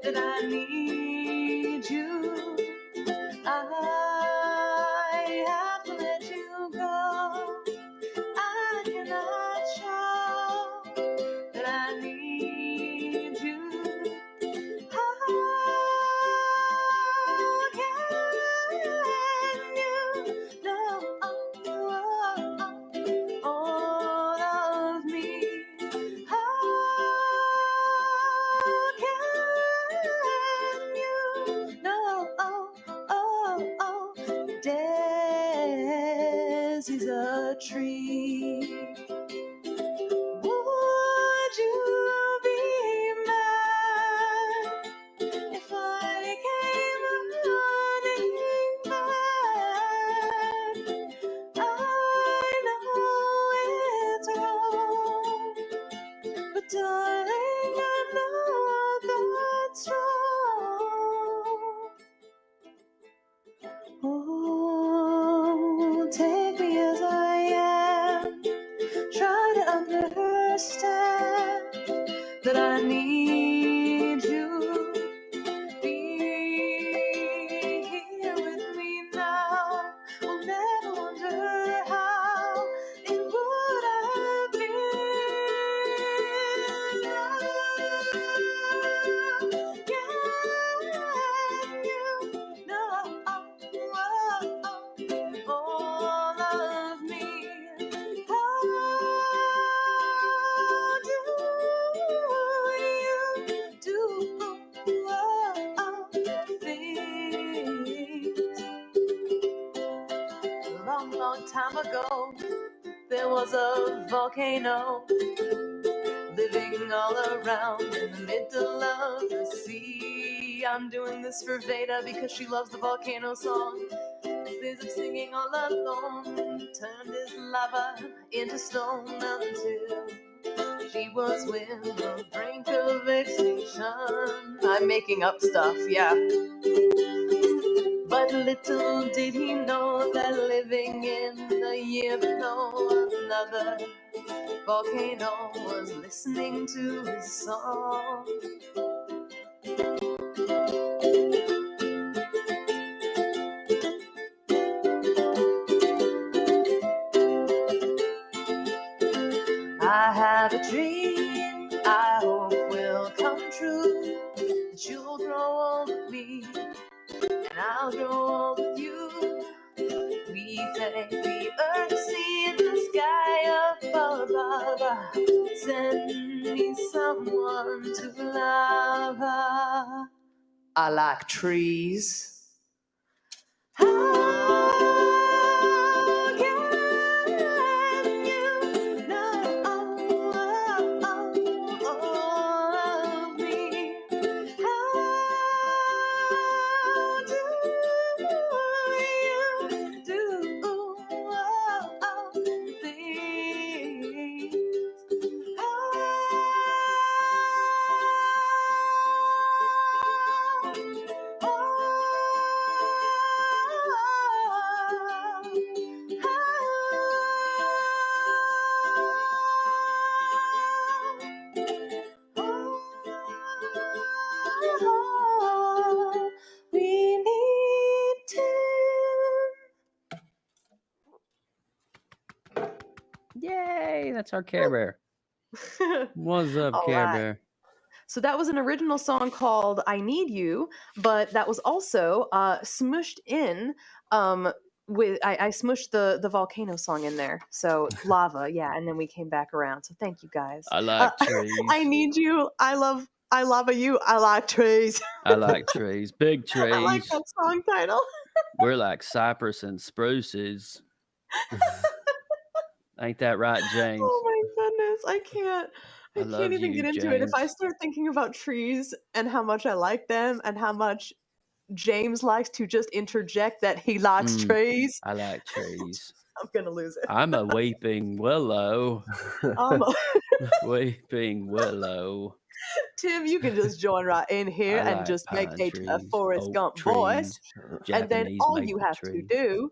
that I need you. I have to let you go. I cannot show that I need you. How can you know all of me? How can you know Daisy's a tree? Would you be mad if I came running back? I know it's wrong, but darling, I know that's wrong. Oh, take me as I am. Try to understand that I need you. Be here with me now. I'll never wonder how it would have been. Can you know all of me? How do you do things? A long, long time ago, there was a volcano living all around in the middle of the sea. I'm doing this for Veda because she loves the volcano song. Days of singing all alone turned his lava into stone until she was with the brink of extinction. I'm making up stuff, yeah. But little did he know that living in the year below another volcano was listening to his song. I have a dream I hope will come true, that you'll grow old with me and I'll grow old with you. We thank the earth, sea, and the sky above. Send me someone to love. I like trees. How can you know all of me? How do you do things? We need to. Yay! That's our Care Bear. What's up, All Care right. Bear? So that was an original song called I Need You, but that was also smushed in with I smushed the volcano song in there. So lava, yeah, and then we came back around. So thank you guys. I like trees. I need you. I love you. I like trees. I like trees. Big trees. I like that song title. We're like cypress and spruces. Ain't that right, James? Oh my goodness, I can't love even you, get into it. If I James. start thinking about trees and how much I like them and how much James likes to just interject that he likes trees, I like trees. I'm gonna lose it. I'm a weeping willow. Um, Weeping willow. Tim, you can just join right in here I and like just make pine a trees, Forrest oak Gump trees, voice, and then Japanese all you maple have trees, to do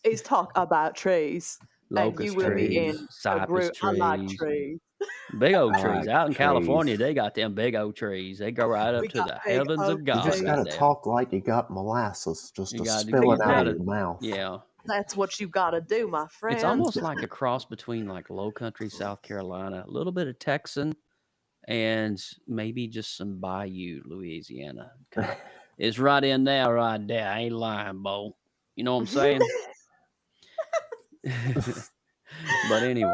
is talk about trees, and locust you will be trees, in a cypress group. I like trees, trees. Big old I trees. like Out in California, trees. they got them big old trees. They go right up We to got the big heavens oak of You God just trees. right gotta there. talk like you got molasses just You a got spilling you out got of to your mouth. yeah. That's what you gotta do, my It's friend. almost like a cross between like Low Country, South Carolina, a little bit of Texan, and maybe just some Bayou, Louisiana. Kind of, it's right in there, right there. I ain't lying, Bo. You know what I'm saying? But anyway,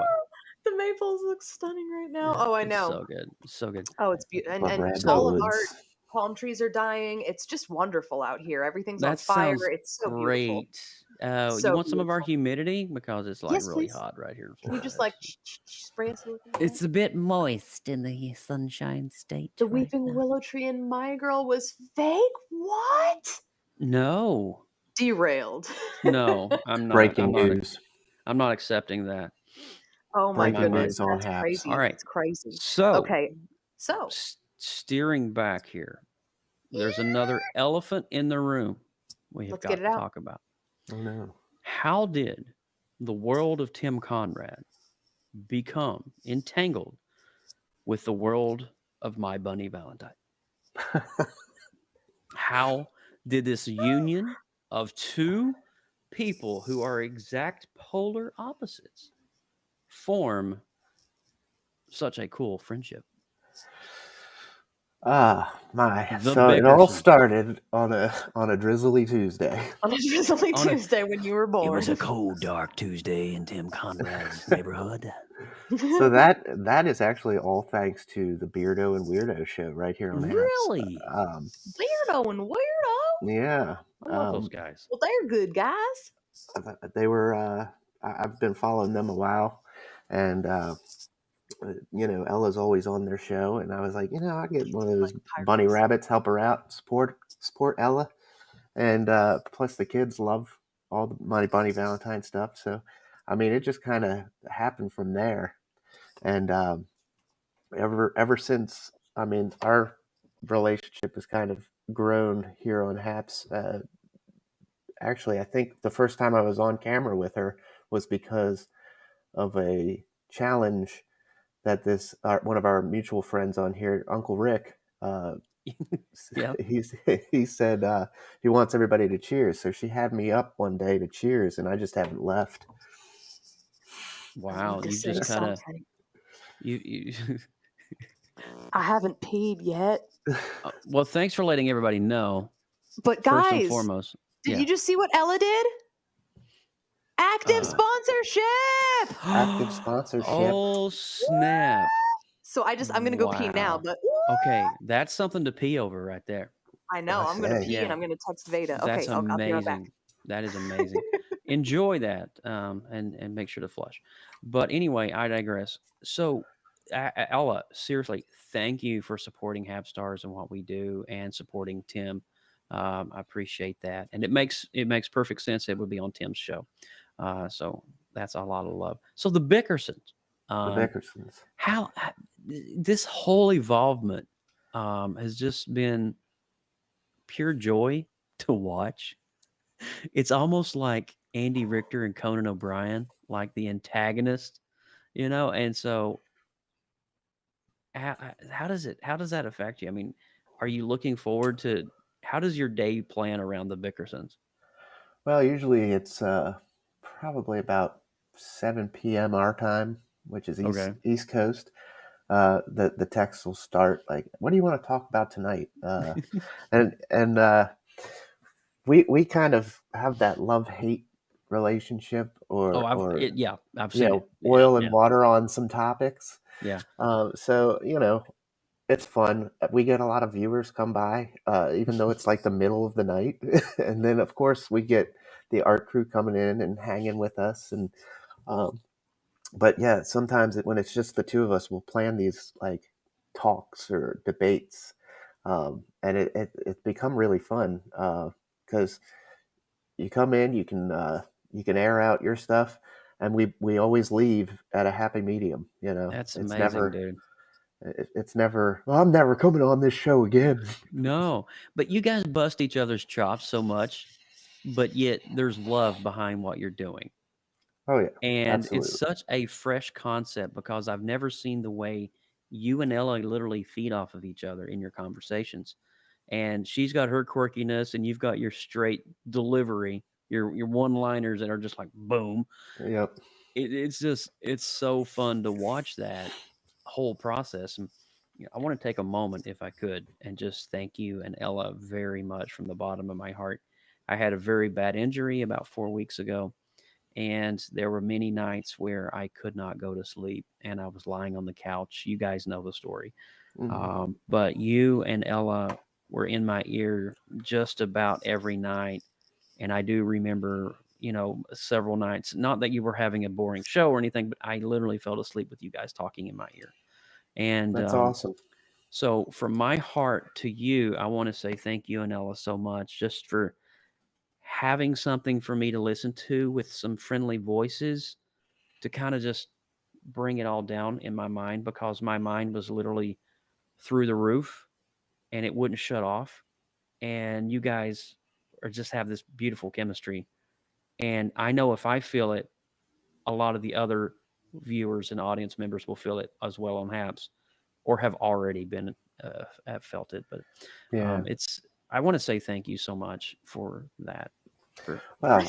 The maples look stunning right now. Oh, I it's know. so good, so good. Oh, it's beautiful. The And all of our redwoods. palm trees are dying. It's just wonderful out here. Everything's on That fire. sounds It's so beautiful. great. You So want some of our beautiful. humidity because it's like Yes, really please. hot right here in Can you Florida. just like spray us a little bit? It's a bit moist in the Sunshine State. The right weeping now. willow tree in my girl was fake? What? No, Derailed. no, I'm not. Breaking news. I'm not accepting that. Oh my Breaking goodness. news on That's Happs. crazy. All right. That's crazy. So, Okay. So steering back here, there's another elephant in the room we have let's got get to it out. talk about. Oh no. How did the world of Tim Conrad become entangled with the world of My Bunny Valentine? How did this union of two people who are exact polar opposites form such a cool friendship? Ah, my. The So it all Bickersons. started on a drizzly Tuesday. On a drizzly On a- Tuesday when you were born. It was a cold, dark Tuesday in Tim Conrad's neighborhood. So that is actually all thanks to the Beardo and Weirdo show right here on Happs. Really? Weirdo and weirdo. Yeah. I love those guys. Well, they're good guys. They were. I've been following them a while, and Ella's always on their show, and I was like, I get one of those bunny rabbits, help her out, support Ella, and plus the kids love all the My Bunny Valentine stuff. So, I mean, it just kind of happened from there, and ever since, I mean, our relationship has kind of grown here on Happs. Actually, I think the first time I was on camera with her was because of a challenge that one of our mutual friends on here, Uncle Rick, Yeah. he said he wants everybody to cheers. So she had me up one day to cheers, and I just haven't left. Wow, To you say just kind of something. you. I haven't peed yet. Well, thanks for letting everybody know. But First and guys, foremost, did you just see what Ella did? Active Uh, sponsorship. Active sponsorship. Oh snap! So I'm gonna go pee now, Wow. but Okay, that's something to pee over right there. I know I I'm gonna say. pee Yeah. and I'm gonna text Veda. That's Okay, I'll be right back. amazing. That is amazing. Enjoy that, and make sure to flush. But anyway, I digress. So, Ella, seriously, thank you for supporting Happsstars and what we do, and supporting Tim. I appreciate that, and it makes perfect sense. It would be on Tim's show, so that's a lot of love. So the Bickersons, The Bickersons. how this whole involvement has just been pure joy to watch. It's almost like Andy Richter and Conan O'Brien, like the antagonist, and so how does that affect you? I mean, are you looking forward to how does your day plan around the Bickersons? Well, usually it's probably about 7 p.m. our time, which is East Coast. The texts will start like, "What do you want to talk about tonight?" and we kind of have that love-hate relationship, or I've seen it. oil and water on some topics. Yeah. So it's fun. We get a lot of viewers come by, even though it's like the middle of the night, and then of course we get the art crew coming in and hanging with us, and but yeah, sometimes when it's just the two of us, we'll plan these like talks or debates, and it's become really fun because you come in, you can air out your stuff, and we always leave at a happy medium. That's it's amazing, dude. It's never, well, I'm never coming on this show again. No, but you guys bust each other's chops so much, but yet there's love behind what you're doing. Oh yeah, And it's absolutely. such a fresh concept because I've never seen the way you and Ella literally feed off of each other in your conversations. And she's got her quirkiness, and you've got your straight delivery, your one-liners that are just like boom. Yep. It's so fun to watch that whole process. And I want to take a moment, if I could, and just thank you and Ella very much from the bottom of my heart. I had a very bad injury about 4 weeks ago, and there were many nights where I could not go to sleep, and I was lying on the couch. You guys know the story. Hmm. But you and Ella were in my ear just about every night. And I do remember, several nights, not that you were having a boring show or anything, but I literally fell asleep with you guys talking in my ear. And That's awesome. so, from my heart to you, I want to say thank you and Ella so much just for having something for me to listen to with some friendly voices to kind of just bring it all down in my mind, because my mind was literally through the roof and it wouldn't shut off. And you guys are just have this beautiful chemistry. And I know if I feel it, a lot of the other viewers and audience members will feel it as well on Happs, or have already been have felt it. But Yeah. it's I want to say thank you so much for that. For Well,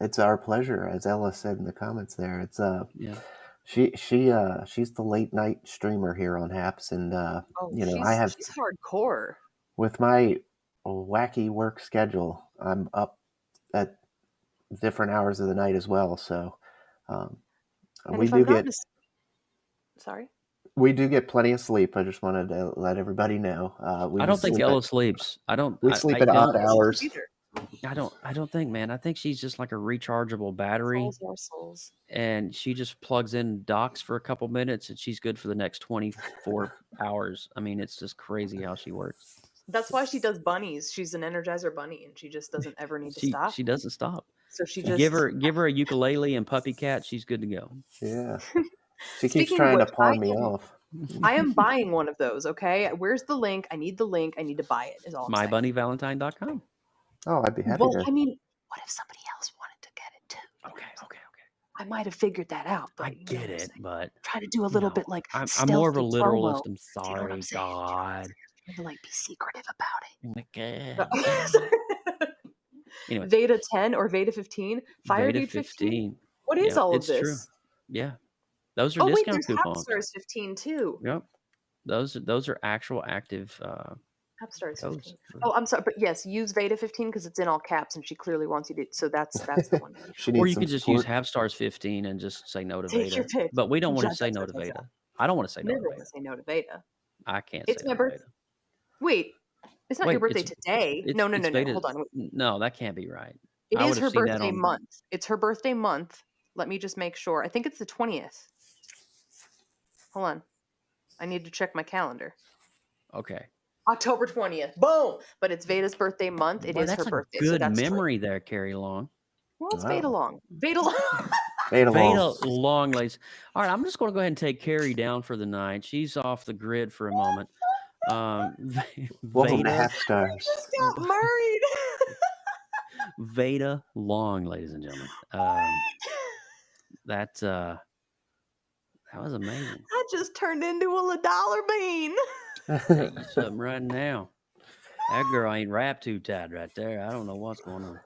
it's our pleasure, as Ella said in the comments there. It's yeah, she's the late night streamer here on Haps, and Oh, I she's have, she's hardcore. with my wacky work schedule, I'm up at different hours of the night as well. So um, And we if do I'm not get sorry. we do get plenty of sleep. I just wanted to let everybody know. I We don't think sleep at Ella sleeps. I don't. we sleep at I don't odd think she does hours. either. I don't think, man. I think she's just like a rechargeable battery, Souls are souls. and she just plugs in, docks for a couple minutes, and she's good for the next 24 hours. I mean, it's just crazy how she works. That's why she does bunnies. She's an Energizer bunny, and she just doesn't ever need to stop. She doesn't stop. So she Give just. her give her a ukulele and puppy cat, she's good to go. Yeah, she keeps Speaking of trying to which, pawn me off. I am buying one of those. Okay, where's the link? I need the link. I need to buy it. Is all I'm saying. MyBunnyValentine.com. Oh, I'd be happy Well, to. I mean, what if somebody else wanted to get it too? You know Okay, what I'm saying? okay. I might have figured that out, but I you know get what I'm it, saying. but Try to do a little bit like I'm more of a stealthy promo. literalist. I'm Do you know what I'm sorry, saying? Do you know what I'm God. saying? Trying to like be secretive about God. it. Anyway, Veda 10 or Veda 15? Fire Veda Dude 15? 15. What is Yep, all of it's true. this? Yeah, those are Oh wait, discount there's coupons. Happsstars 15 too. Yep, those are actual active Happsstars codes 15. for. Oh, I'm sorry, but yes, use Veda 15 because it's in all caps and she clearly wants you to. So that's the one. She Or needs you some could just use support. Half-Stars 15 and just say no to Take your Veda. pick. But we don't want Ja, to ja, say no ja, to ja, ja. Veda. I don't want to say no Never to want to Veda. say no to Veda. I can't say It's no my to birth. Veda. Wait, it's not your Wait, birthday today. No, no, it's no, no. Veda. Hold on. No, that can't be right. It I would is have her seen that birthday on. month. It's her birthday month. Let me just make sure. I think it's the 20th. Hold on. I need to check my calendar. Okay. October 20th. Boom! But it's Veda's birthday month. It Boy, is her that's a birthday, so good that's true. memory there, Carrie Long. Well, it's Veda Wow, long. Veda long. Beta Veda long. Long, ladies. All right, I'm just going to go ahead and take Carrie down for the night. She's off the grid for a moment. Welcome to Veda, Happsstars. Just got married. Veda Long, ladies and gentlemen. That was amazing. I just turned into a dollar bean. Tell you something right now. That girl ain't wrapped too tight right there. I don't know what's going on.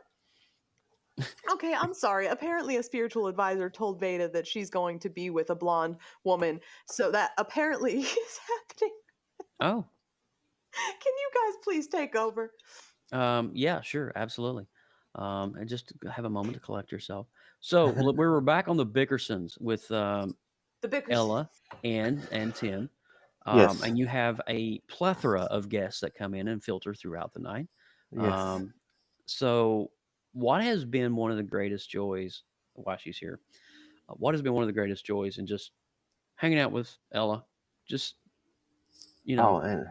Okay, I'm sorry. Apparently, a spiritual advisor told Veda that she's going to be with a blonde woman. So that apparently is happening. Oh, Can you guys please take over? yeah, sure, absolutely. And just to have a moment to collect yourself. So we were back on the Bickersons with The Bickers. Ella and Tim. Yes, And you have a plethora of guests that come in and filter throughout the night. yes. So, what has been one of the greatest joys while she's here? What has been one of the greatest joys in just hanging out with Ella, just Oh, and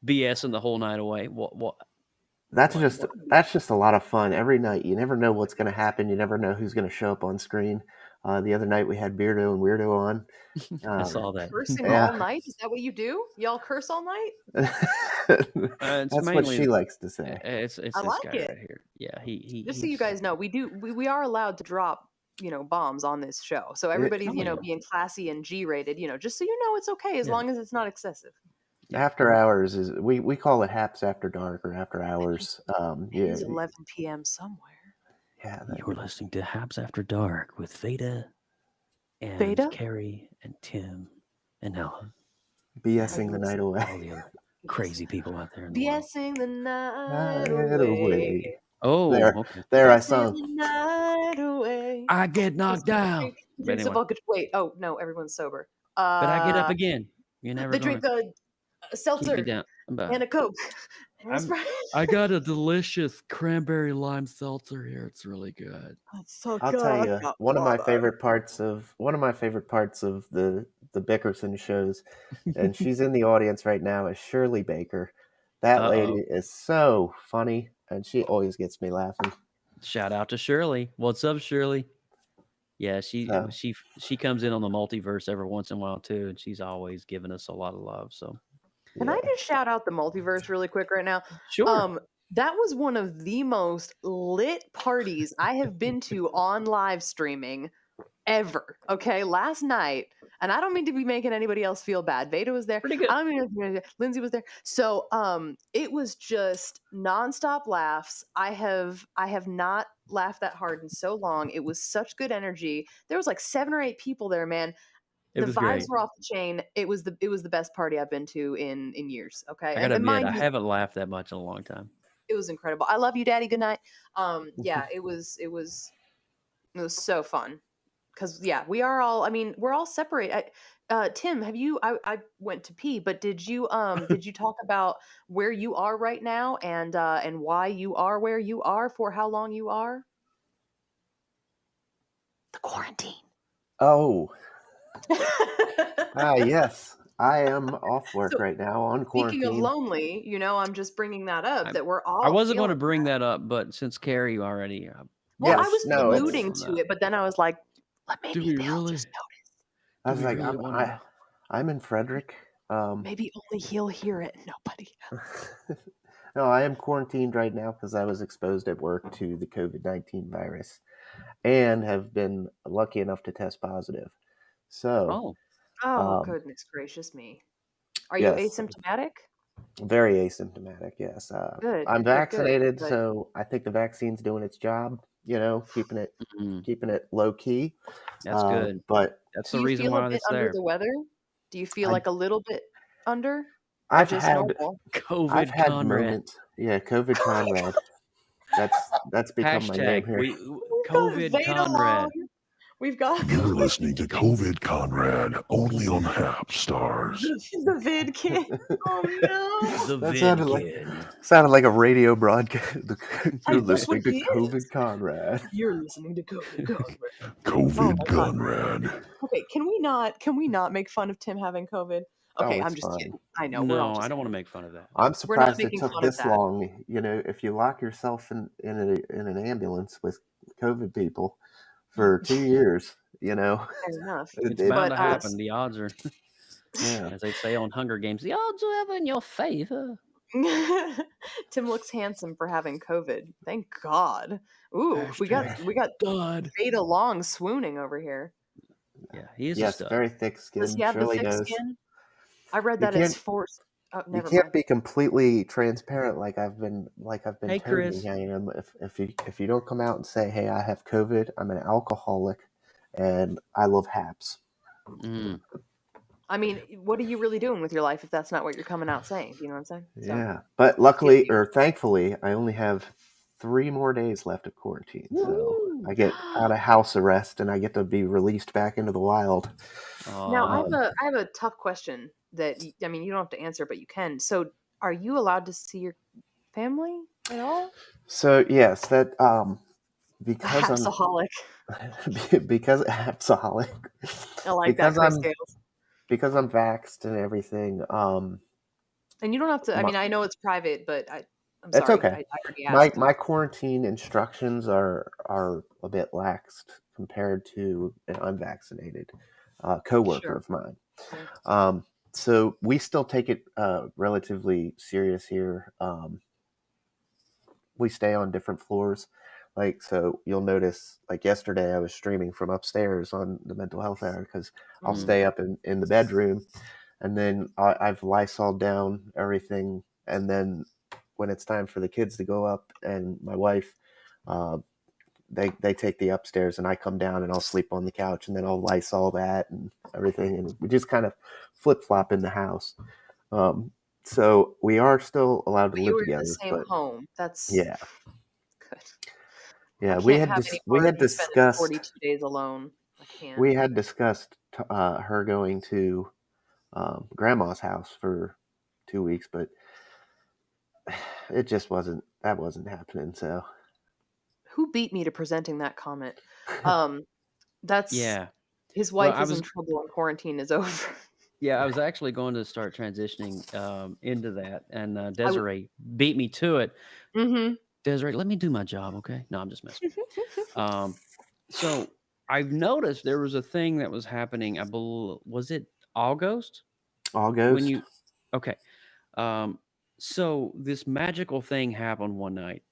BSing the whole night away? What? that's What? just that's just a lot of fun every night. You never know what's going to happen. You never know who's going to show up on screen. The other night we had Beardo and Weirdo on. I saw that. Cursing Yeah, all night? Is that what you do? Y'all curse all night? It's that's what she mainly likes to say. it's I this like guy it. right here. Yeah, Just so you guys know, we are allowed to drop bombs on this show. So everybody's, Oh, yeah. being classy and G-rated, just so it's okay as Yeah. long as it's not excessive. Yeah. After hours is we call it Happs after dark or after hours. It is 11 p.m. somewhere. Yeah. You're listening to Haps After Dark with Veda and Veda? Carrie and Tim and Ella. BSing the night away. All the other crazy people out there in the world. BSing the night Night away. Oh, okay. There I BSing sung. the night away. I get knocked down. But Drinks anyway, a vodka. Wait, oh no, everyone's sober. but I get up again. You're never They gonna drink a keep me seltzer down. and a Coke. And a I'm- Sprite. I got a delicious cranberry lime seltzer here. It's really good. That's so I'll good. tell I you, got one of my water. favorite parts of the Bickerson shows, and she's in the audience right now, is Shirley Baker. That lady is so funny, and she always gets me laughing. Shout out to Shirley. What's up, Shirley? Yeah, she comes in on the multiverse every once in a while too, and she's always giving us a lot of love. So Can I just shout out the multiverse really quick right now? sure. That was one of the most lit parties I have been to on live streaming ever. Okay, last night, and I don't mean to be making anybody else feel bad. Veda was there. Pretty good. I don't mean Lindsay was there. So, it was just nonstop laughs. I have not laughed that hard in so long. It was such good energy. There was like 7 or 8 people there, man. It The was vibes great. were off the chain. It was the best party I've been to in years. Okay, I gotta admit, mind I you, haven't laughed that much in a long time. it was incredible. I love you, Daddy. Good night. Yeah, it was so fun. Because we are all. I mean, we're all separate. Tim, have you? I went to pee, but did you talk about where you are right now and why you are where you are for how long you are? The quarantine. Oh, yes. I am off work So, right now on Speaking of quarantine. lonely, I'm just bringing that up that we're all. I wasn't going to feeling bring that. that up, but since Carrie already, Well, I Yes, was no, it's. alluding to it, but then I was like, maybe we they'll really? just notice. I was we like, really wanna know? I'm in Frederick. Maybe only he'll hear it, and nobody else. No, I am quarantined right now because I was exposed at work to the COVID-19 virus, and have been lucky enough to test positive. So, Oh, goodness gracious me. Are you yes, asymptomatic? very asymptomatic. Yes, Good. I'm Good. vaccinated, Good. so I think the vaccine's doing its job. Keeping Mhm. it low key. That's good. But That's Do the you reason feel a why bit it's under there. the weather? Do you feel I- like a little bit under? Or I've just had normal? COVID had Conrad. moments. Yeah, COVID Conrad. That's become my name Hashtag here. COVID Veda Conrad. Long. We've got You're listening to COVID Conrad only on Happsstars. the vid kid. Oh no! The That vid kid. sounded like a radio broadcast. You're That's what listening to he COVID is. Conrad. You're listening to COVID Conrad. COVID my God. Conrad. Okay, can we not make fun of Tim having COVID? Okay, Oh, I'm it's just fine. kidding. I know we're all No, just. I don't want to make fun of that. I'm We're not surprised it making took fun of this that. long. If you lock yourself in an ambulance with COVID people for 2 years, Fair enough. It's it- bound to But, happen. The odds are, yeah. as they say on Hunger Games, the odds are ever in your favor. Tim looks handsome for having COVID. Thank God. Ooh, we got God. Veda Long swooning over here. Yeah, he is a Yes, stud. very thick Does skin. he have the Shirley thick knows. skin? I read You that as can't- force. Oh, You never can't mind. be completely transparent like I've been Hey, toting Chris. I am. If you don't come out and say, "Hey, I have COVID. I'm an alcoholic, and I love Happs." Mm. I mean, what are you really doing with your life if that's not what you're coming out saying? Do you know what I'm saying? So, Yeah, but luckily or thankfully, I only have 3 more days left of quarantine, so I get out of house arrest and I get to be released back into the wild. now I Aw. have a tough question that you don't have to answer, but you can. So, are you allowed to see your family at all? So yes, that The because I'm Hapsaholic. because Hapsaholic. I like that, Chris Gales. Because I'm vaxxed and everything. And you don't have to. I My- mean, I know it's private, but I'm It's sorry. okay. I already asked. My quarantine instructions are a bit laxed compared to an unvaccinated coworker Sure. of mine. Sure. So we still take it relatively serious here. We stay on different floors. Like, so you'll notice, like yesterday, I was streaming from upstairs on the mental health hour because I'll Mm. stay up in the bedroom, and then I've Lysoled down everything, and then when it's time for the kids to go up and my wife, uh, they take the upstairs, and I come down and I'll sleep on the couch, and then I'll Lysol that and everything, and we just kind of flip flop in the house. Um, so we are still allowed to But you live were in the together, same but home. That's yeah, good. I yeah, can't have any we more of had you spending discussed 42 days alone. I can't. her going to grandma's house for 2 weeks, but it just wasn't happening. So Who beat me to presenting that comment? Um, that's Yeah. his Well, wife I is in was trouble and quarantine is over. yeah, I was actually going to start transitioning into that, and I would. Desiree beat me to it. Mm-hmm. Desiree, let me do my job, okay? No, I'm just messing with you. So I've noticed there was a thing that was happening. Was it August all when ghost. you? Okay. Um, so this magical thing happened one night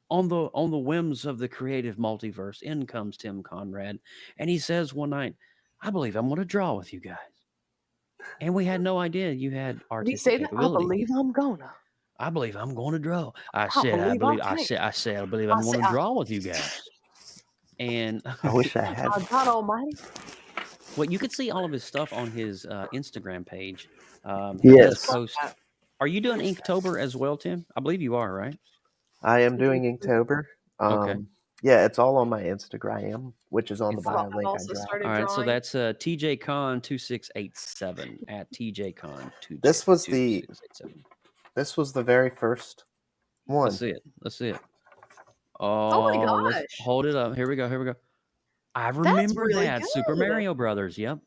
on the whims of the creative multiverse. In comes Tim Conrad, and he says one night, "I believe I'm going to draw with you guys." And we had no idea you had Did he artistic say that? I capability. believe I'm gonna. I believe I'm going to draw. I I said, believe I can. I believe I I'm say, going to draw with you guys. And I wish I had. by God Almighty. well, you could see all of his stuff on his Instagram page. He I does just Yes, love post. that. Are you doing Inktober as well, Tim? I believe you are, right? I am doing Inktober. Okay. Yeah, it's all on my Instagram, which is on the It's bio I've link I also dropped. all started right. So drawing. that's TJCon2687 at This was the TJCon2687. this was the very first Let's one. see it. Let's see it. Oh my Oh, let's gosh, hold it up. Here we go. Here we go. I that's remember really that Super good. Mario Brothers. Yep.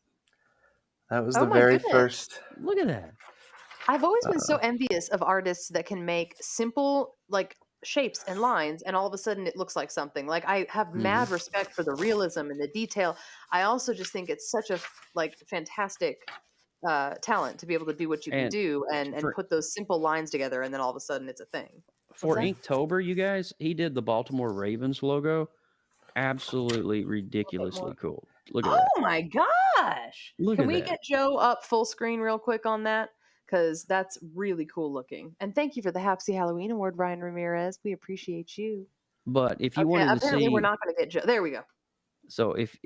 That was Oh the my very goodness. first. Look at that. I've always been so Uh, envious of artists that can make simple like shapes and lines and all of a sudden it looks like something. Like I have Hmm. mad respect for the realism and the detail. I also just think it's such a like fantastic talent to be able to do what you can And do and for put those simple lines together and then all of a sudden it's a thing. What's for that? Inktober, you guys, he did the Baltimore Ravens logo. Absolutely A little bit ridiculously more. cool. Look at that. Oh my gosh. Look Can at we that. get Joe up full screen real quick on that? Because that's really cool looking. And thank you for the Hapsy Halloween Award, Ryan Ramirez. We appreciate you. But if you Okay, wanted to apparently we're see, not going to get Joe. There we go. so if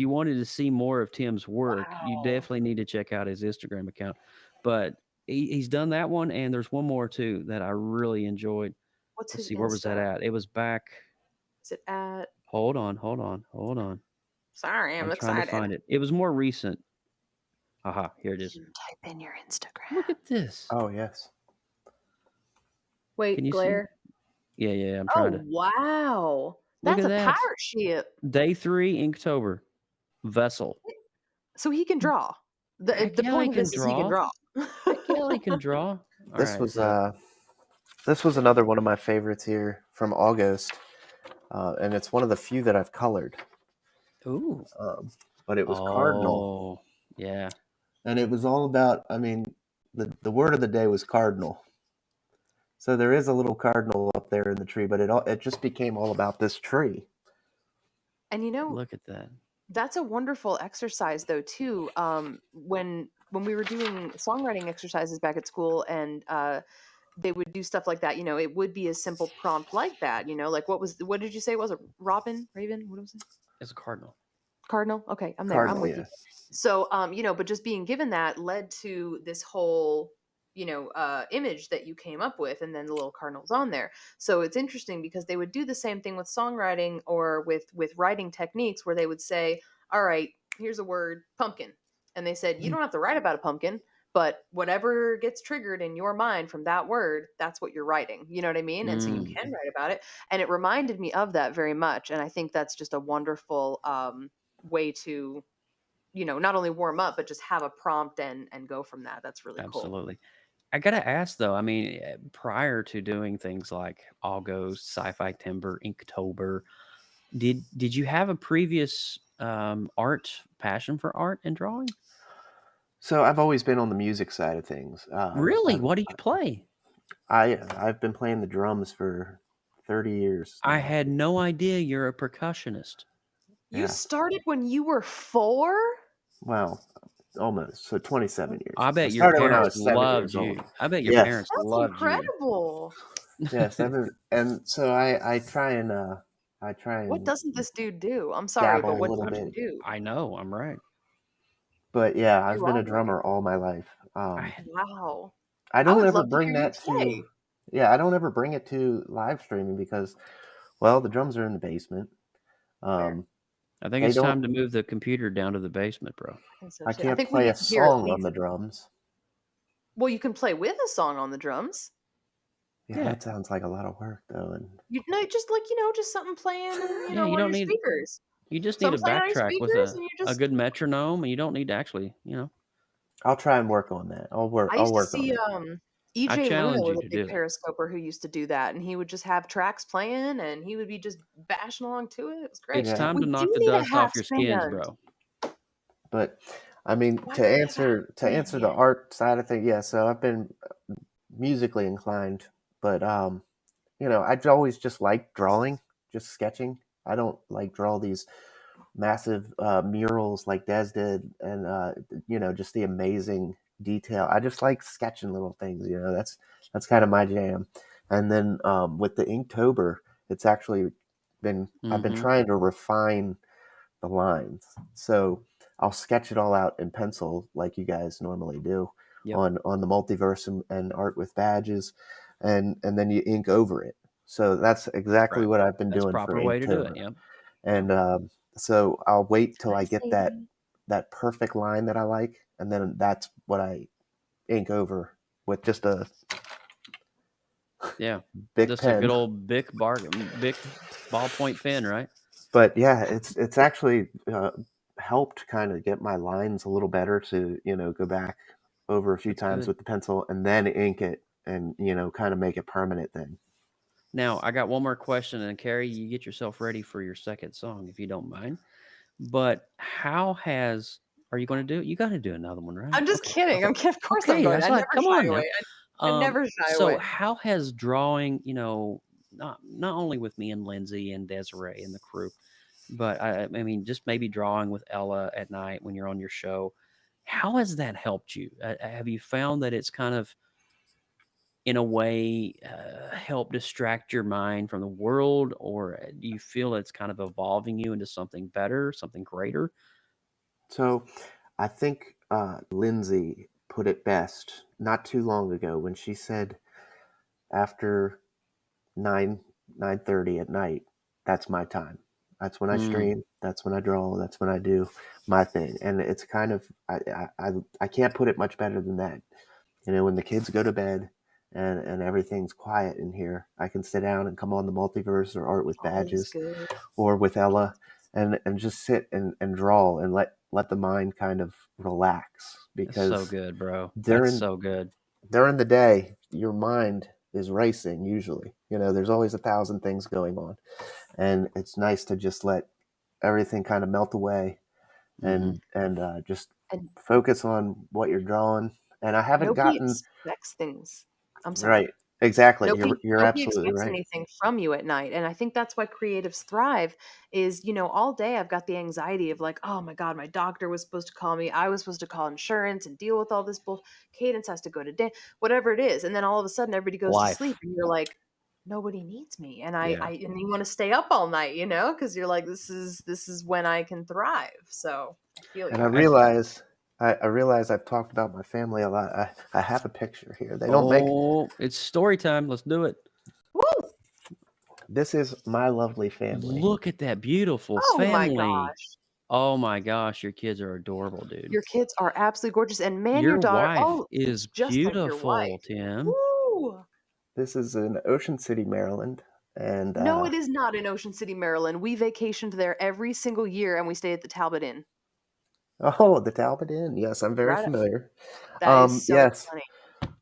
you wanted to see more of Tim's work, you Wow. definitely need to check out his Instagram account. But he's done that one, and there's one more too that I really enjoyed. What's Let's his see, where was that Insta? at? It was back. Is it at? Hold on, hold on, hold on. Sorry, I'm I'm trying to excited. find it. It was more recent. Aha, here it is. You type in your Look Instagram. at this. oh yes, Can Wait, you see? glare. Yeah, I'm trying Oh, to wow. look That's at a that. pirate ship. Day 3, Inktober. Vessel. So he can draw. Heck The yeah, he point of can this is he can draw. draw. Heck yeah, he can draw. All this right, was so this was another one of my favorites here from August, and it's one of the few that I've colored. ooh. But it was cardinal, Oh, yeah. and it was all about. I mean, the word of the day was cardinal. So there is a little cardinal up there in the tree, but it just became all about this tree. And you know, Look at that. that's a wonderful exercise though too. When we were doing songwriting exercises back at school and they would do stuff like that, it would be a simple prompt like that, like what did you say it was? A Robin, Raven, what was it? It's a cardinal. Cardinal. Okay, I'm there. I'm Cardinal, with you. yeah. So, but just being given that led to this whole, image that you came up with, and then the little cardinals on there. So it's interesting because they would do the same thing with songwriting or with writing techniques, where they would say, "All right, here's a word, pumpkin," and they said, "You don't have to write about a pumpkin." But whatever gets triggered in your mind from that word, that's what you're writing. You know what I mean? And so you Mm, can write about it. And it reminded me of that very much. And I think that's just a wonderful way to not only warm up but just have a prompt and go from that. That's really cool. absolutely. I gotta ask though. I mean, prior to doing things like August, Sci-Fi Timber, Inktober, did you have a previous art passion for art and drawing? So I've always been on the music side of things. Really? What did you play? I've been playing the drums for 30 years. I now. had no idea you're a percussionist. You Yeah. started when you were 4? Well, almost. So 27 years. I I bet your started when I parents was 7 loved years old. you. I bet your Yes. parents That's loved you. incredible. Yes. And so I try and What doesn't this dude do? I'm sorry, dabble but a what little doesn't bit. you do? I know. I'm right. But yeah, I've You're been a all right. drummer all my life. I, Wow. I I don't would ever love to bring hear you that play. to I don't ever bring it to live streaming because, well, the drums are in the basement. Fair. I think They it's don't. time to move the computer down to the basement, bro. I think so I too. I can't think we play a need to hear at song on least. the drums. Well, you can play with a song on the drums. Yeah, Yeah. that sounds like a lot of work though. And You know, just just something playing and Yeah, you on don't your need. speakers. You just need Something a playing on your backtrack with speakers, and you a just. good metronome, and you don't need to actually. I'll try and work on that. I'll I I'll used to work on see it. I EJ Luna challenge you was a to big do it. periscoper who used to do that, and he would just have tracks playing, and he would be just bashing along to it. It was great. It's Yeah, time We to knock do the need a dust off your Haps skins, band. bro. but I mean Why to do we have a Haps band answer the yet? art side of things, yeah. So I've been musically inclined, but I've always just liked drawing, just sketching. I don't like draw these massive murals like Des did, and just the amazing detail. I just like sketching little things. That's kind of my jam. And then with the Inktober, it's actually been I've been Mm-hmm. trying to refine the lines. So I'll sketch it all out in pencil like you guys normally do Yep. on the multiverse and art with badges, and then you ink over it. So that's exactly Right. what I've been That's doing for proper way to do it. Inktober. Yep. And so I'll wait till I Nice, get baby. that perfect line that I like, and then that's what I ink over with just a Yeah. big Just a good pen. old Bic ballpoint pen, right? But yeah, it's actually helped kind of get my lines a little better to go back over a few That's times good. with the pencil and then ink it and kind of make it permanent then. Now I got one more question, and Carrie, you get yourself ready for your second song if you don't mind. But are you going to do it? You got to do another one, right? I'm just Okay. kidding. Okay. I'm kidding. Of course I'm Okay. going. That's I like, never come shy on now. away. I never shy So away. how has drawing, not only with me and Lindsay and Desiree and the crew, but I mean, just maybe drawing with Ella at night when you're on your show, how has that helped you? Have you found that it's kind of, in a way, help distract your mind from the world, or do you feel it's kind of evolving you into something better, something greater? So I think Lindsay put it best not too long ago when she said after 9:30 at night, that's my time. That's when I Mm, stream. That's when I draw. That's when I do my thing. And it's kind of I can't put it much better than that. When the kids go to bed and everything's quiet in here, I can sit down and come on the multiverse or art with Always badges good. or with Ella and just sit and draw and let the mind kind of relax that's so because good, bro. That's during so good. during the day your mind is racing usually. There's always 1,000 things going on, and it's nice to just let everything kind of melt away Hmm. and just And focus on what you're drawing. And I haven't nobody gotten expects things. I'm sorry. right. Exactly. Nobody You're nobody absolutely expects right. anything from you at night, and I think that's why creatives thrive is, all day I've got the anxiety of like, "Oh my god, my doctor was supposed to call me. I was supposed to call insurance and deal with all this bull. Cadence has to go to day, whatever it is." And then all of a sudden everybody goes to Life. sleep and you're like, "Nobody needs me." And Yeah. and you want to stay up all night, because you're like, this is when I can thrive. So, I feel And you. I I, realize I realize I've talked about my family a lot. I have a picture here. They don't make it's story time. Let's do it. Woo! this is my lovely family. Look at that beautiful Oh my family. gosh. Oh my gosh, your kids are adorable, dude. Your kids are absolutely gorgeous. And man, your Your daughter, wife oh, is it's just like your beautiful, wife. Tim. Woo! This is in Ocean City, Maryland, and No, it is not in Ocean City, Maryland. We vacationed there every single year and we stayed at the Talbot Inn. oh, the Talbot Inn. Yes, I'm very Right. familiar. That is so Yes, funny.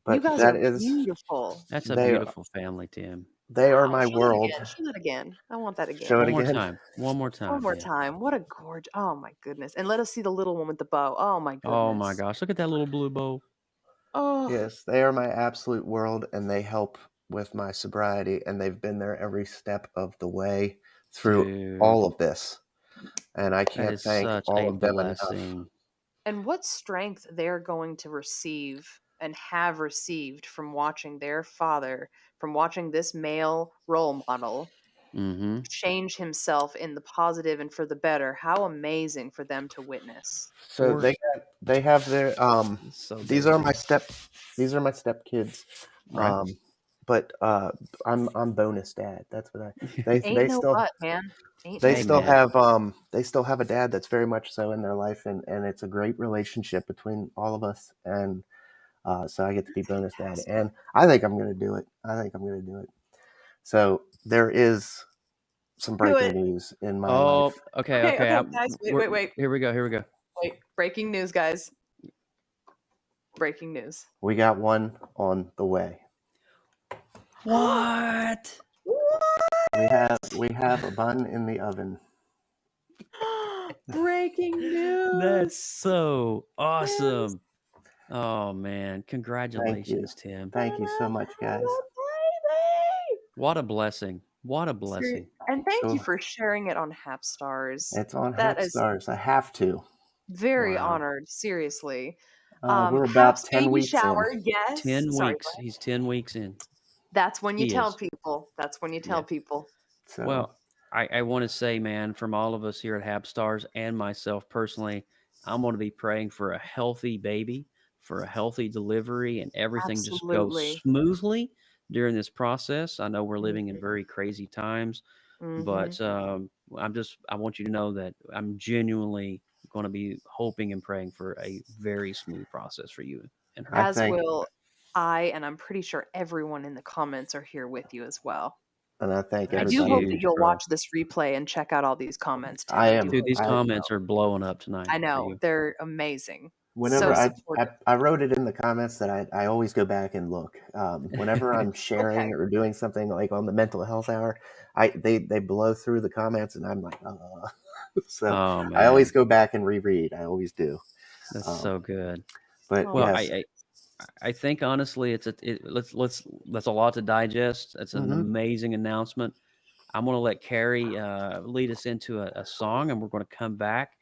You but guys that are is beautiful. That's a they beautiful family, Tim. they are Wow. my Show that world. again. Show that again. I want that Show again. it One more again. time. One more One time. more Yeah. time. What a gorge. Oh my goodness. And let us see the little one with the bow. Oh my Oh my goodness. gosh. Look at that little blue bow. Oh, Yes, they are my absolute world, and they help with my sobriety, and they've been there every step of the way through Dude, all of this. And I that can't is thank such all a of them enough. blessing. And what strength they're going to receive and have received from watching their father, from watching this male role model Mm-hmm. change himself in the positive and for the better. How amazing for them to witness. So For they have their so these good. are my step kids. Right. But I'm bonus dad. That's what Ain't no but, man. Ain't they no Hey, still but. man. have a dad that's very much so in their life, and it's a great relationship between all of us, and so I get to be bonus dad, Fantastic. and I think I'm gonna do it. So there is some Do breaking it. news in my Oh, life. okay, Okay, okay. okay, guys, wait. Here we go. Here we go. Breaking news, guys. Breaking news. We got one on the way. What? We have a bun in the oven. Breaking news. That's so Yes. awesome. Oh man, Thank you. congratulations, Tim. Thank you so much, guys. Baby. What a blessing. What a Sweet. blessing. And thank you So for sharing it on Happsstars. it's on That is Happsstars. I have to. very Wow. honored, seriously. We're Haps about 10 baby weeks in. shower, yes. 10 Sorry, weeks. He's 10 weeks in. that's when you He tell is. people. That's when you tell Yes. people. So Well, I want to say, man, from all of us here at Happsstars and myself personally, I'm going to be praying for a healthy baby, for a healthy delivery, and everything just goes Absolutely. smoothly during this process. I know we're living in Mhm. very crazy times, Mhm. but I want you to know that I'm genuinely going to be hoping and praying for a very smooth process for you and her. I As think, will I, and I'm pretty sure everyone in the comments are here with you as well. and I thank I That's do hope everybody. that huge, you'll bro. watch this replay and check out all these comments too. I I do am. Dude, hope these that I you comments will. are blowing up tonight I for know. you. They're amazing. whenever So I, supportive. I wrote it in the comments that I always go back and look. Whenever I'm sharing Okay. or doing something like on the mental health hour, they blow through the comments, and I'm like, so Oh I always man, go back and reread. I always do. that's Um, so good. but Oh, Well, yes, I think honestly, let's that's a lot to digest. That's an hmm amazing announcement. I'm going to let Carrie lead us into a song, and we're going to come back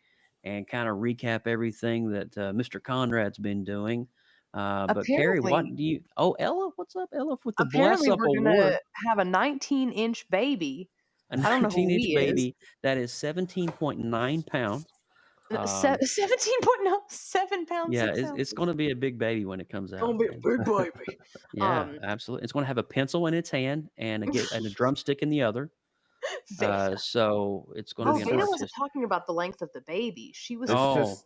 and kind of recap everything that Mr. Conrad's been doing. But Carrie, what apparently, do you? Oh, Ella, what's up, Ella, with the Bless Up we're gonna Award? have a 19-inch baby. A I don't know who 19-inch he is. baby that is 17.9 pounds. 7 pounds Yeah, 6 it's ounces. going to be a big baby when it comes out. Gonna be a And big baby. yeah, absolutely. It's going to have a pencil in its hand and a drumstick in the other. Veda. So it's going to Oh, be it's an Veda wasn't just artistic. talking about the length of the baby. She was. it's Oh, just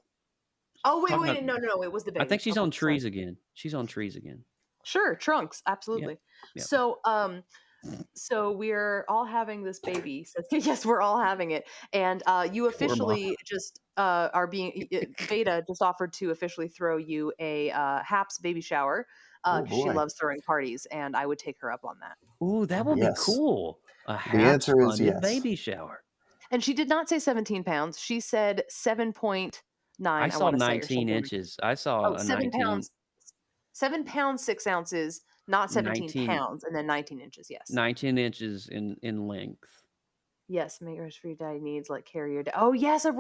Oh, talk wait, about. no, it was the I baby. think she's Okay, on sorry. trees again. She's on trees again. Sure, trunks, Yep. absolutely. Yep. So we're all having this baby. So yes, we're all having it, and you Poor mom. officially just are being Veda just offered to officially throw you a Haps baby shower oh because she boy, loves throwing parties, and I would take her up on that. Ooh, that would be yes. cool. A The Haps answer is funded yes. baby shower. And she did not say 17 pounds. She said 7.9. I I saw want to say, or 19 something. inches. I Oh, saw a 7 pounds. 7 pounds 6 ounces, not 17 19, pounds, and then 19 inches. Yes. 19 inches in length. Yes, make registry daddy needs like carrier. Oh yes, a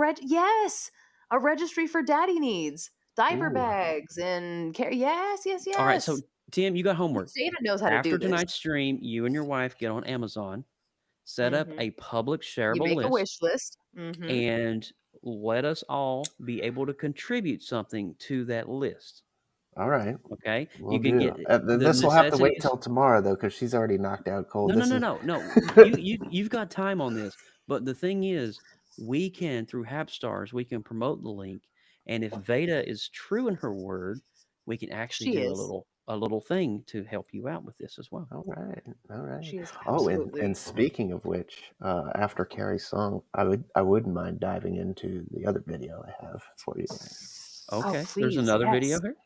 registry for daddy needs diaper Ooh, bags and yes. All right, so Tim, you got homework. Data knows how to After do this. tonight's stream, you and your wife get on Amazon, set up Hmm. a public You shareable make a list, wish list. Hmm. and let us all be able to contribute something to that list. all right. Okay, you We'll can do. get the This will have to wait necessities. till tomorrow though, because she's already knocked out cold. No, no, This no, is no, no. You've got time on this. But the thing is, we can through Happstars, we can promote the link, and if Veda is true in her word, we can actually She do is. a little thing to help you out with this as well. all right. All right. She is Oh, and absolutely. speaking of which, after Carrie's song, I wouldn't mind diving into the other video I have for you guys. Oh, Okay, there's please, another video yes. here.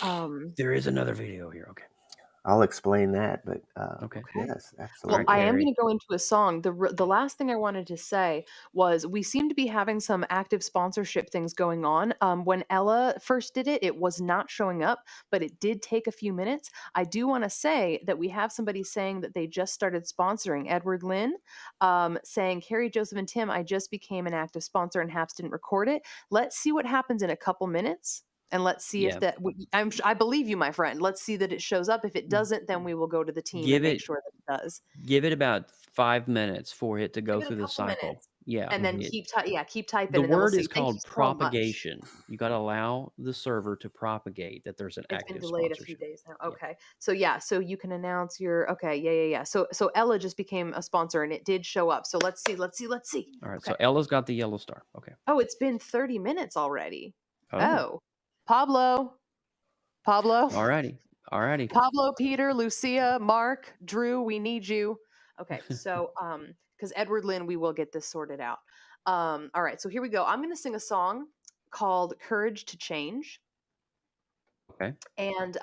Um, There is another video here. Okay. I'll explain that. But Okay. yes, Well, absolutely. I am Carrie. going to go into a song. The last thing I wanted to say was we seem to be having some active sponsorship things going on. When Ella first did it, it was not showing up, but it did take a few minutes. I do want to say that we have somebody saying that they just started sponsoring. Edward Lynn saying, Carrie, Joseph, and Tim, I just became an active sponsor and Happs didn't record it. Let's see what happens in a couple minutes. And let's see if Yeah. that. I believe you, my friend. Let's see that it shows up. If it doesn't, then we will go to the team Give and make it sure that it does. give it about 5 minutes for it to go Give it a through the couple cycle. minutes, Yeah. and then Mhm. keep typing, The and then we'll word see. is Thank you called so much. propagation. You got to allow the server to propagate that there's an It's been active delayed a few sponsorship. days now. Yeah. Okay, so you can announce your yeah. So Ella just became a sponsor, and it did show up. So let's see. All right. Okay. So Ella's got the yellow star. Okay. Oh, it's been 30 minutes already. Oh. Oh, Pablo, All righty. Pablo, Peter, Lucia, Mark, Drew, we need you. Okay, so because Edward Lynn, we will get this sorted out. All right, so here we go. I'm going to sing a song called "Courage to Change," Okay. and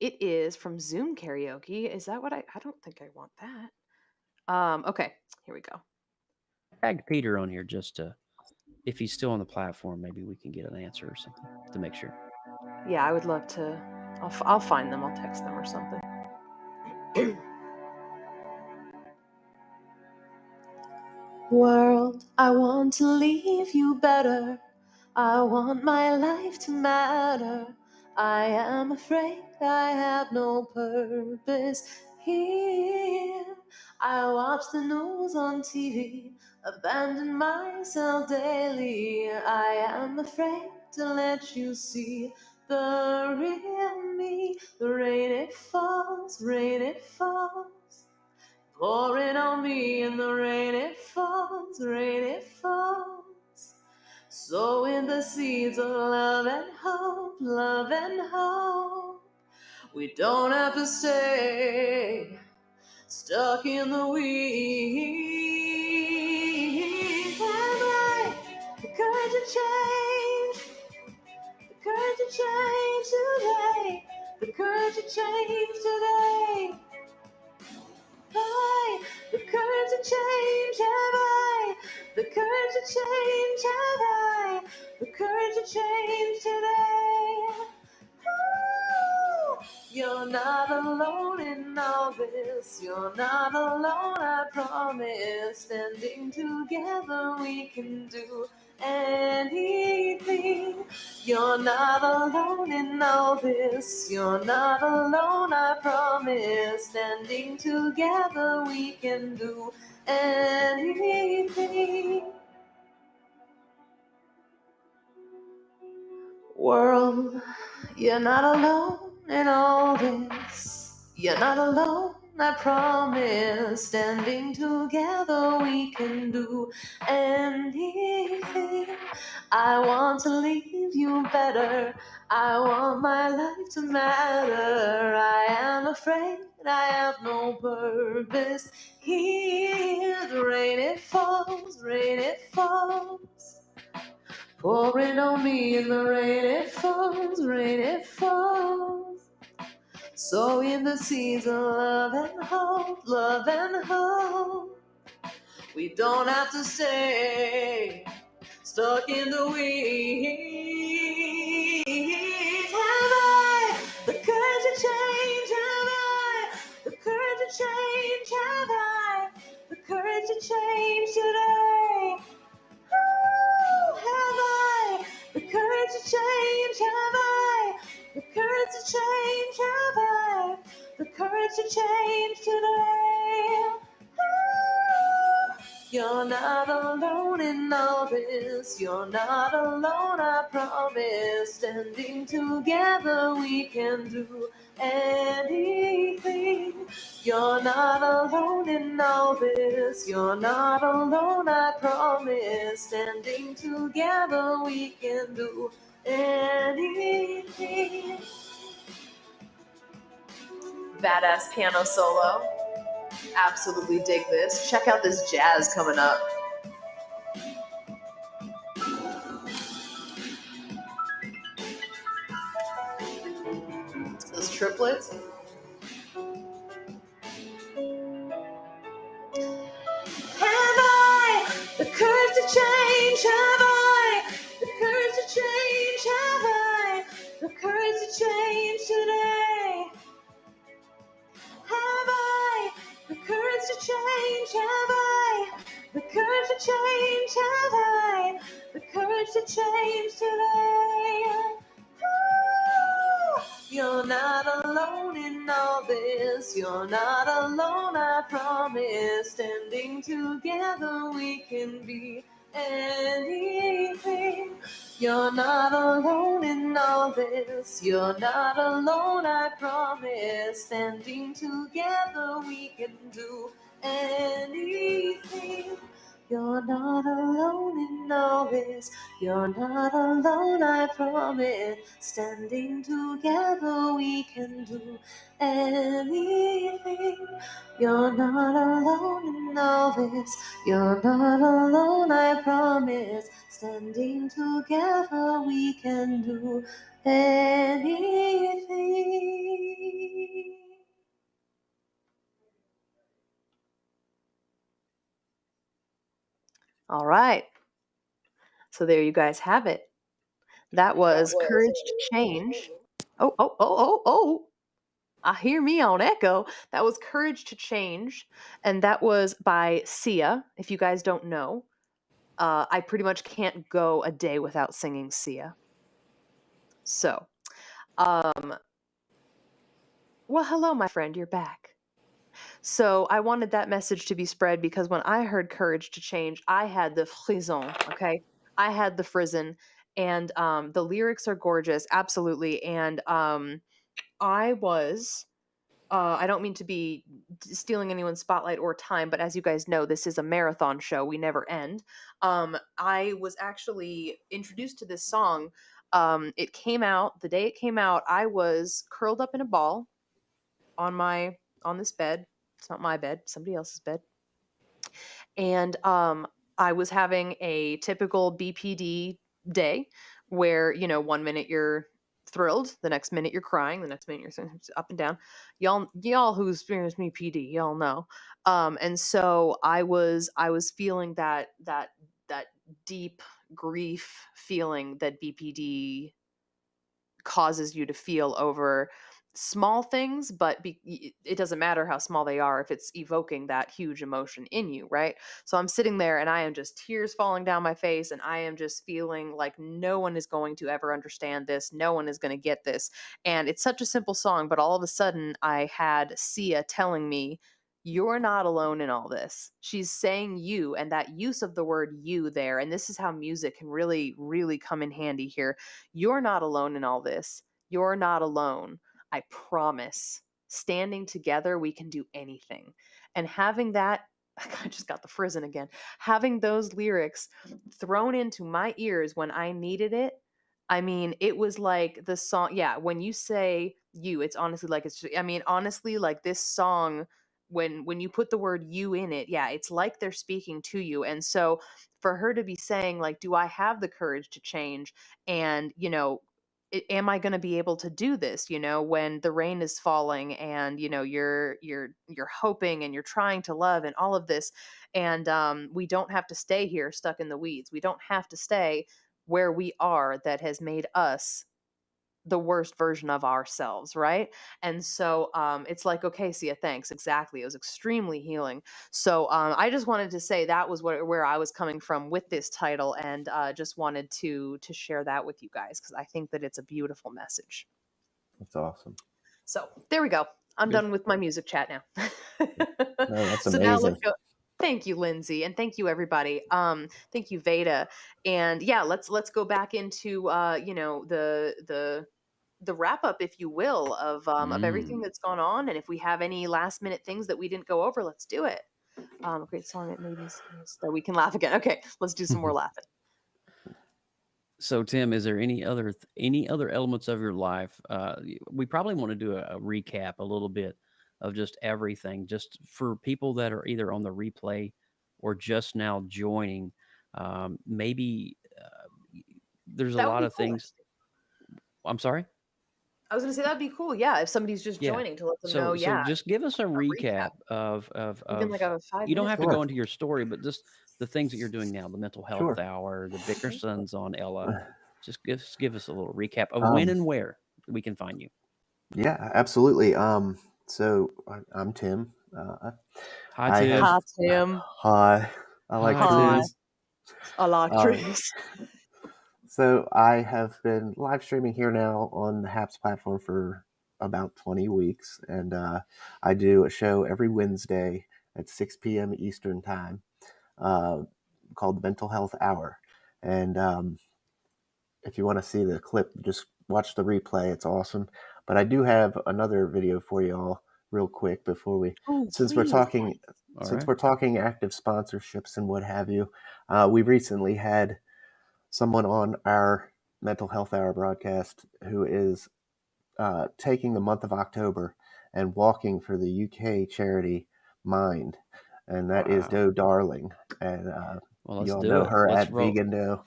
it is from Zoom karaoke. Is that what I don't think I want that. Okay, here we go. Tag Peter on here just to, if he's still on the platform, maybe we can get an answer or something to make sure. Yeah, I would love to. I'll find them. I'll text them or something. World, I want to leave you better. I want my life to matter. I am afraid I have no purpose here. I watch the news on TV, abandon myself daily. I am afraid to let you see the real me. The rain it falls, pouring on me, and the rain it falls, sowing the seeds of love and hope, We don't have to stay stuck in the weeds. Have I the courage to change? The courage to change today. The courage to change today. The courage to change, have I? The courage to change, have I? The courage to change today. Ooh, you're not alone in all this. You're not alone, I promise. Standing together, we can do anything. You're not alone in all this. You're not alone, I promise. Standing together, we can do anything. World, you're not alone in all this. You're not alone, I promise. Standing together, we can do anything. I want to leave you better. I want my life to matter. I am afraid I have no purpose here. The rain it falls, pouring on me, in the rain it falls, So in the seas of love and hope, we don't have to stay stuck in the weeds. Have I the courage to change? Have I the courage to change? Have I the courage to change today? Have I the courage to change? Have I the courage to change? Have I the courage to change today? You're not alone in all this. You're not alone, I promise. Standing together, we can do anything. You're not alone in all this. You're not alone, I promise. Standing together, we can do anything. Badass piano solo. Absolutely dig this. Check out this jazz coming up. Those triplets. to change have I? The courage to change have I? The courage to change today. Have I the courage to change? Have I the courage to change? Have I the courage to change today? Ooh, you're not alone in all this. You're not alone, I promise. Standing together, we can be anything. You're not alone in all this. You're not alone, I promise. Standing together, we can do anything. You're not alone in all this. You're not alone, I promise. Standing together, we can do anything. You're not alone in all this. You're not alone, I promise. Standing together, we can do anything. All right. So there you guys have it. That was Courage to Change. Oh. I hear me on echo. That was Courage to Change. And that was by Sia. If you guys don't know, I pretty much can't go a day without singing Sia. So, well, hello, my friend. You're back. So I wanted that message to be spread because when I heard Courage to Change, I had the frisson, okay? I had the frizzen, and the lyrics are gorgeous, absolutely. And I was, I don't mean to be stealing anyone's spotlight or time, but as you guys know, this is a marathon show. We never end. I was actually introduced to this song. It came out, the day it came out, I was curled up in a ball on this bed. It's not my bed, somebody else's bed. And I was having a typical BPD day where, 1 minute you're thrilled, the next minute you're crying, the next minute you're up and down. Y'all who experienced me PD, y'all know. And so I was feeling that deep grief feeling that BPD causes you to feel over small things, but it doesn't matter how small they are if it's evoking that huge emotion in you, right? So I'm sitting there and I am just tears falling down my face, and I am just feeling like no one is going to ever understand this. No one is going to get this. And it's such a simple song, but all of a sudden I had Sia telling me, you're not alone in all this. She's saying you, and that use of the word you there, and this is how music can really, really come in handy here. You're not alone in all this. You're not alone. I promise. Standing together, we can do anything. And having that, I just got the frizzen again. Having those lyrics thrown into my ears when I needed it, I mean, it was like the song. Yeah, when you say you, it's honestly like honestly, like this song, when you put the word you in it, yeah, it's like they're speaking to you. And so for her to be saying, like, do I have the courage to change? And, am I going to be able to do this, when the rain is falling and, you're hoping and you're trying to love and all of this. And we don't have to stay here stuck in the weeds. We don't have to stay where we are that has made us the worst version of ourselves, right? And so it's like, okay, Sia, thanks. Exactly. It was extremely healing. So I just wanted to say that was where I was coming from with this title, and just wanted to share that with you guys because I think that it's a beautiful message. That's awesome. So there we go. I'm Good. done with my music chat now. No, that's So now let's amazing. go. Thank you, Lindsay, and thank you, everybody. Thank you, Veda, and yeah, let's go back into the wrap up, if you will, of everything that's gone on, and if we have any last minute things that we didn't go over, let's do it. A great song that made me so we can laugh again. Okay, let's do some more laughing. So, Tim, is there any other elements of your life? We probably want to do a recap a little bit of just everything, just for people that are either on the replay or just now joining. Maybe there's a That would lot be of cool. things. I'm sorry. I was going to say that'd be cool. Yeah, if somebody's just joining, to let them know. So Yeah, just give us a recap of even like a 5 you don't minute have to Sure. go into your story, but just the things that you're doing now, the mental health Sure. hour, the Bickersons on Ella. Just give us a little recap of when Um, and where we can find you. yeah, absolutely. So I'm Tim. Hi, I Tim. have Hi, Tim. hi. I like Hi, Hi. Tim. trees. I like Um, trees. so I have been live streaming here now on the Happs platform for about 20 weeks, and I do a show every Wednesday at 6 p.m. Eastern time, uh, called the Mental Health Hour. And if you want to see the clip, just watch the replay. It's awesome. But I do have another video for you all real quick before we, Oh, since we're please. talking, All since right. we're talking active sponsorships and what have you. We recently had someone on our mental health hour broadcast who is taking the month of October and walking for the UK charity Mind, and that is Wow. Doe Darling, and Well, you let's all do know it. her Let's at roll. Vegan Doe.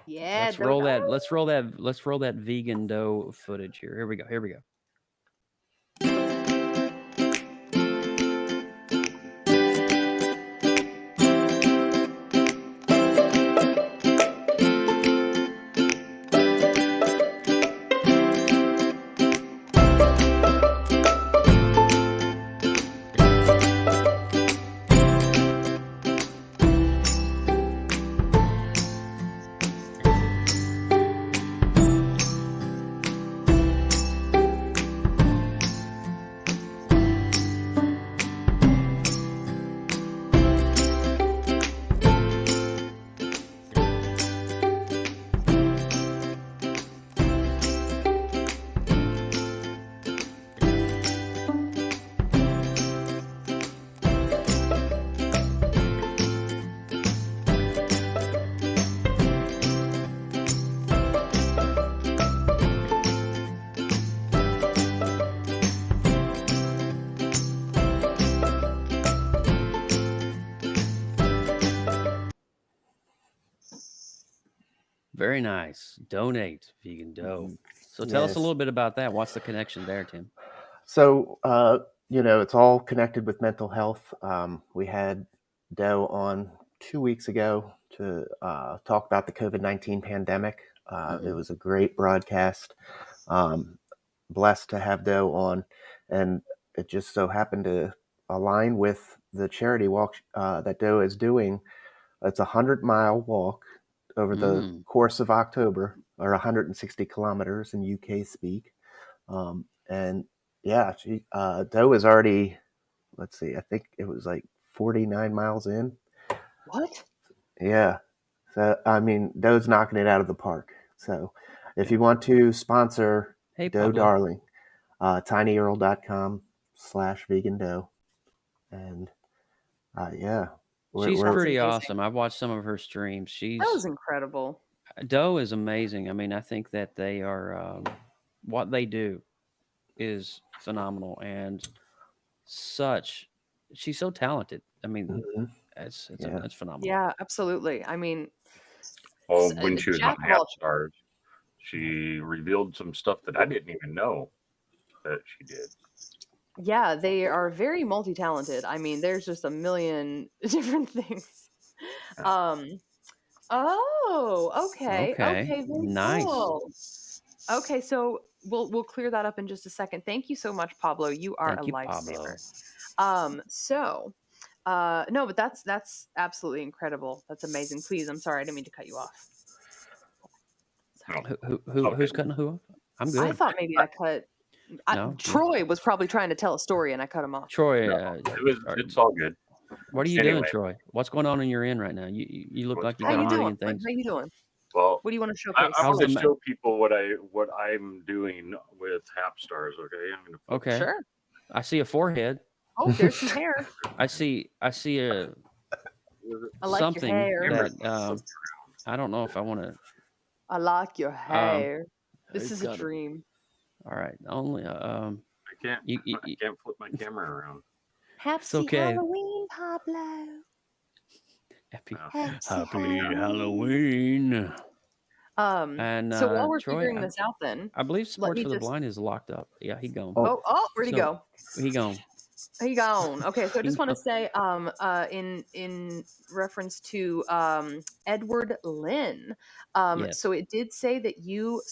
Yeah, Let's roll that. Let's roll that vegan dough footage here. Here we go. Here we go. Very nice. Donate vegan dough. So tell us a Yes. little bit about that. What's the connection there, Tim? So, it's all connected with mental health. We had Doe on 2 weeks ago to talk about the COVID-19 pandemic. It was a great broadcast. Um, Blessed to have Doe on, and it just so happened to align with the charity walk that Doe is doing. It's a 100-mile walk over the course of October, or 160 kilometers in UK speak. And yeah, Doe is already, let's see, I think it was like 49 miles in. What? Yeah. So, I mean, Doe's knocking it out of the park. So if Yeah. you want to sponsor Hey, Doe Pablo. Darling, tinyurl.com/vegan doe. And yeah, She's we're pretty amazing. awesome. I've watched some of her streams. That was incredible. Doe is amazing. I mean, I think that they are what they do is phenomenal, and she's so talented. I mean, Mhm. it's Yeah. it's phenomenal. Yeah, absolutely. I mean, Well, when she was on jack of all. Happsstars, she revealed some stuff that I didn't even know that she did. Yeah, they are very multi-talented. I mean, there's just a million different things. Yeah. Oh, okay, Okay, very nice. cool. Okay, so we'll clear that up in just a second. Thank you so much, Pablo. You are Thank a you, lifesaver. Pablo. So, no, but that's absolutely incredible. That's amazing. Please, I'm sorry, I didn't mean to cut you off. No, Who's okay. cutting who off? I'm I good. thought maybe I cut. No, Troy was probably trying to tell a story, and I cut him off. Troy. No, it's all good. What are you Anyway. doing, Troy? What's going on in your end right now? You look What's like you How got you a doing? million things. How you doing? Well, What do you want to I showcase? How's want the to show people what I'm doing with Happsstars. Okay, I'm gonna focus. Okay. Sure. I see a forehead. Oh, there's some hair. I see a I like something your hair. that I don't know if I want to. I like your hair. This I've is a got it. dream. All right. Only I can't. you, I can't flip my camera around. Happy okay. Halloween, Pablo. Happy Halloween. Halloween. And So while we're Troy, figuring this out, then I believe let Sports me for the just. Blind is locked up. Yeah, he gone. Oh, where'd he go? He gone. He gone. Okay, so I He just want to gone. say, in reference to Edward Lynn, Yes. so it did say that you